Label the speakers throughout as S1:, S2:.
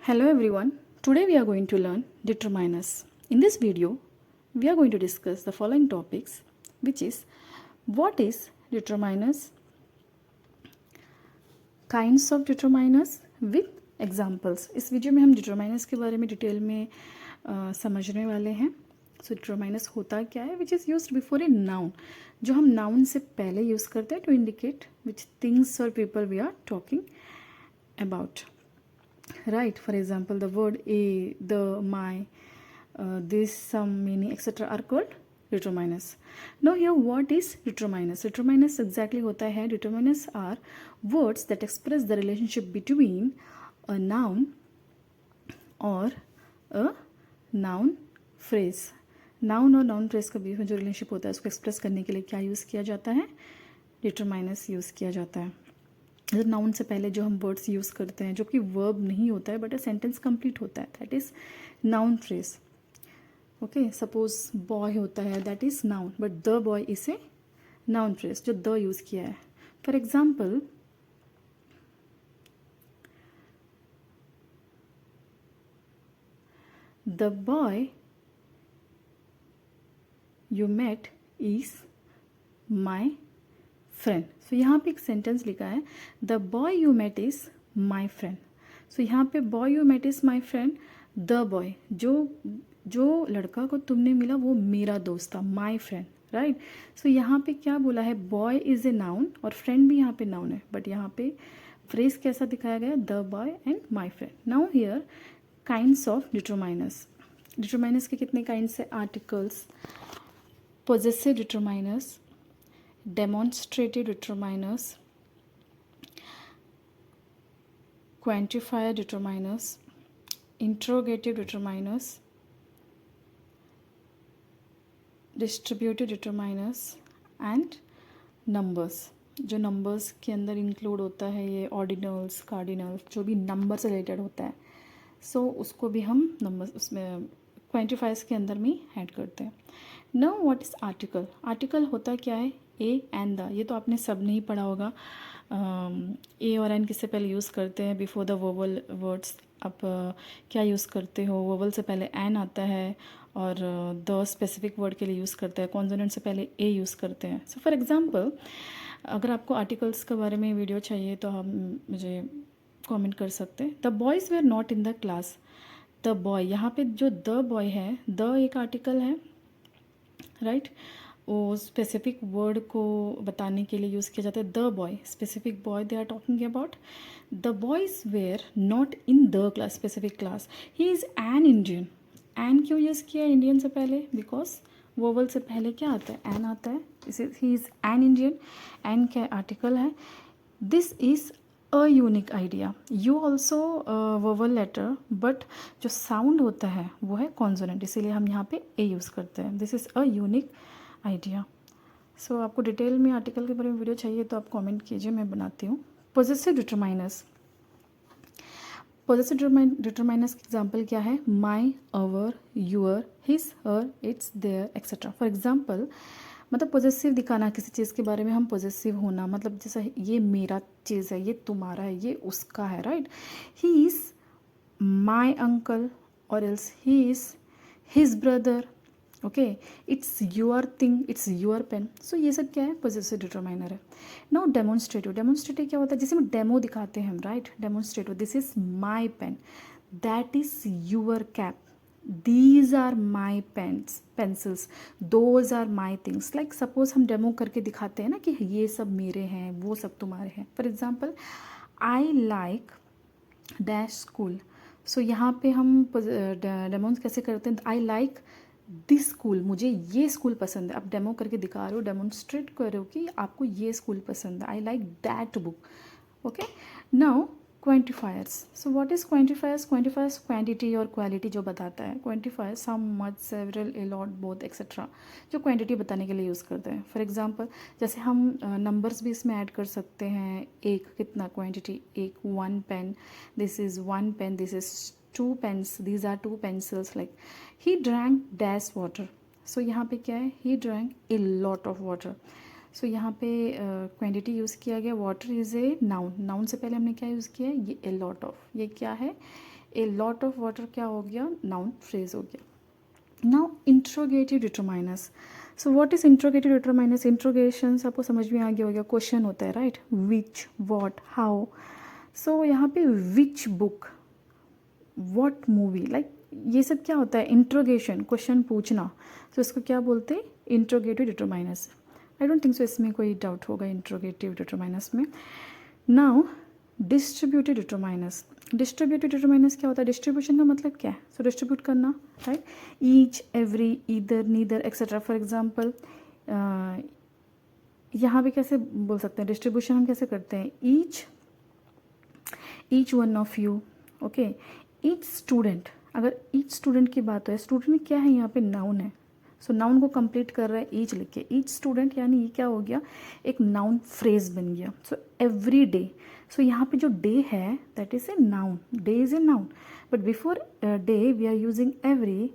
S1: Hello everyone. Today we are going to learn determiners. In this video, we are going to discuss the following topics, which is what is determiners, kinds of determiners with examples. इस video में हम determiners के बारे में detail में समझने वाले हैं. सो determiners होता क्या है, which is used before a noun, जो हम noun से पहले यूज़ करते हैं to indicate which things or people we are talking about. Right, for example, the word a, the, my, this, some, many, etc. are called determiners. Now here what is determiners? Determiners exactly होता है, determiners are words that express the relationship between a noun or a noun phrase. Noun और noun phrase के बीच में जो relationship होता है उसको express करने के लिए क्या यूज़ किया जाता है? डिटरमाइनर्स यूज़ किया जाता है. नाउन से पहले जो हम वर्ड्स यूज़ करते हैं जो कि वर्ब नहीं होता है बट अ सेंटेंस कंप्लीट होता है, that is noun phrase. Okay, suppose boy होता है, that is noun, but the boy is a noun phrase जो द यूज़ किया है. For example, the boy you met is my friend. So यहाँ पे एक सेंटेंस लिखा है, the boy you met is my friend. So यहाँ पे boy you met is my friend, the boy जो लड़का को तुमने मिला वो मेरा दोस्त था, माई फ्रेंड. राइट. सो यहाँ पे क्या बोला है, बॉय इज़ ए नाउन और फ्रेंड भी यहाँ पे नाउन है, बट यहाँ पे फ्रेज कैसा दिखाया गया, the boy and my friend. Now here kinds of determiners. Determiners के कितने काइंड्स है? Articles, possessive determiners, demonstrative determiners, quantifier determiners, interrogative determiners, distributive determiners and numbers. जो नंबर्स के अंदर इंक्लूड होता है ये ऑर्डिनल्स, कार्डिनल्स, जो भी नंबर से रिलेटेड होता है, सो उसको भी हम नंबर्स उसमें क्वांटिफायर्स के अंदर में ऐड करते हैं. Now what is article? Article होता क्या है? A and the. ये तो आपने सब नहीं पढ़ा होगा. ए और एन किससे पहले यूज़ करते हैं? Before the vowel words. आप क्या यूज़ करते हो? वोवल से पहले एन आता है और द स्पेसिफिक वर्ड के लिए यूज़ करते हैं. कॉन्सोनेंट से पहले ए यूज़ करते हैं. सो फॉर एग्जांपल, अगर आपको आर्टिकल्स के बारे में वीडियो चाहिए तो हम मुझे कमेंट कर सकते हैं. The boys were not in the class. The boy, यहाँ पे जो द बॉय है, द एक आर्टिकल है. राइट. वो स्पेसिफिक वर्ड को बताने के लिए यूज़ किया जाता है. The boy, specific boy they are talking about. The boys were not in the class, specific class. He is an Indian. An क्यों यूज़ किया इंडियन से पहले? बिकॉज वोवल से पहले क्या आता है? एन आता है. He is an Indian. An क्या आर्टिकल है. This is a unique idea. You also vowel letter, but जो साउंड होता है वो है कॉन्सोनेंट, इसीलिए हम यहाँ पे ए यूज़ करते हैं. This is a unique idea. So आपको डिटेल में आर्टिकल के बारे में वीडियो चाहिए तो आप कमेंट कीजिए, मैं बनाती हूँ. Possessive determiners. पोजेसिव डिटरमाइनर्स का एग्जाम्पल क्या है? My, our, your, his, her, its, their, etcetera. For example, मतलब पॉजिटिव दिखाना किसी चीज़ के बारे में, हम पॉजिटिव होना, मतलब जैसा ये मेरा चीज़ है, ये तुम्हारा है, ये उसका है. Right. He is my uncle और else he is his brother. Okay. It's your thing, it's your pen. So ये सब क्या है? पॉजिटिव डिटरमाइनर है. Now demonstrative. डेमोन्स्ट्रेटिव क्या होता है? जैसे हम डेमो दिखाते हैं हम. Right. Demonstrative, this is my pen, that is your cap, these are my pencils, those are my things. like suppose हम डेमो करके दिखाते हैं ना कि ये सब मेरे हैं, वो सब तुम्हारे हैं. For example, I like dash school. So यहाँ पे हम डेमोन्स कैसे करते हैं? आई लाइक दिस स्कूल, मुझे ये स्कूल पसंद है. आप डेमो करके दिखा रहे हो, डेमोन्स्ट्रेट कर रहे हो कि आपको ये स्कूल पसंद है. I like that book. Okay. Now quantifiers. So what is quantifiers? Quantifiers quantity और क्वालिटी जो बताता है. Quantifiers some, much, several, a lot, both, etcetera, जो क्वांटिटी बताने के लिए यूज़ करते हैं. फॉर एग्जांपल, जैसे हम नंबर्स भी इसमें ऐड कर सकते हैं. एक कितना क्वांटिटी? एक. One pen, this is one pen, this is two pens, these are two pencils. Like he drank dash water. So यहाँ पे क्या है? He drank a lot of water. So यहाँ पे क्वांटिटी यूज़ किया गया. Water is a noun. Noun से पहले हमने क्या यूज़ किया है? ये ए लॉट ऑफ. ये क्या है? ए लॉट ऑफ वाटर क्या हो गया, नाउन फ्रेज हो गया. Now interrogative determiners. So what is interrogative determiners? Interrogation आपको समझ में आ गया होगा, क्वेश्चन होता है राइट, विच, व्हाट, हाउ. सो यहाँ पे which book, what movie, like ये सब क्या होता है, इंट्रोगेशन, क्वेश्चन पूछना. सो इसको क्या बोलते हैं, interrogative determiners. I don't think so इसमें कोई डाउट होगा इंट्रोगेटिव डिटरमाइनर्स में. Now distributive determiners. Distributive determiners क्या होता है, डिस्ट्रीब्यूशन का मतलब क्या है, सो डिस्ट्रीब्यूट करना right. Each, every, either, neither etcetera. For example यहाँ पे कैसे बोल सकते हैं डिस्ट्रीब्यूशन हम कैसे करते हैं, each one of you, okay. Each student, अगर ईच स्टूडेंट की बात है, स्टूडेंट क्या है यहाँ पे, नाउन है. सो नाउन को कंप्लीट कर रहा है ईच लिख के, ईच स्टूडेंट, यानी ये क्या हो गया, एक नाउन फ्रेज बन गया. सो एवरी डे, सो यहाँ पे जो डे है that is a noun, day is a noun, but before day we are using every.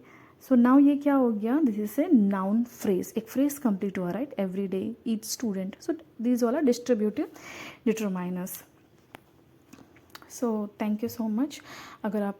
S1: So now ये क्या हो गया, this is a noun phrase, एक फ्रेज कंप्लीट हुआ right, every day, each student. So these all are distributive determiners. So thank you so much. अगर आप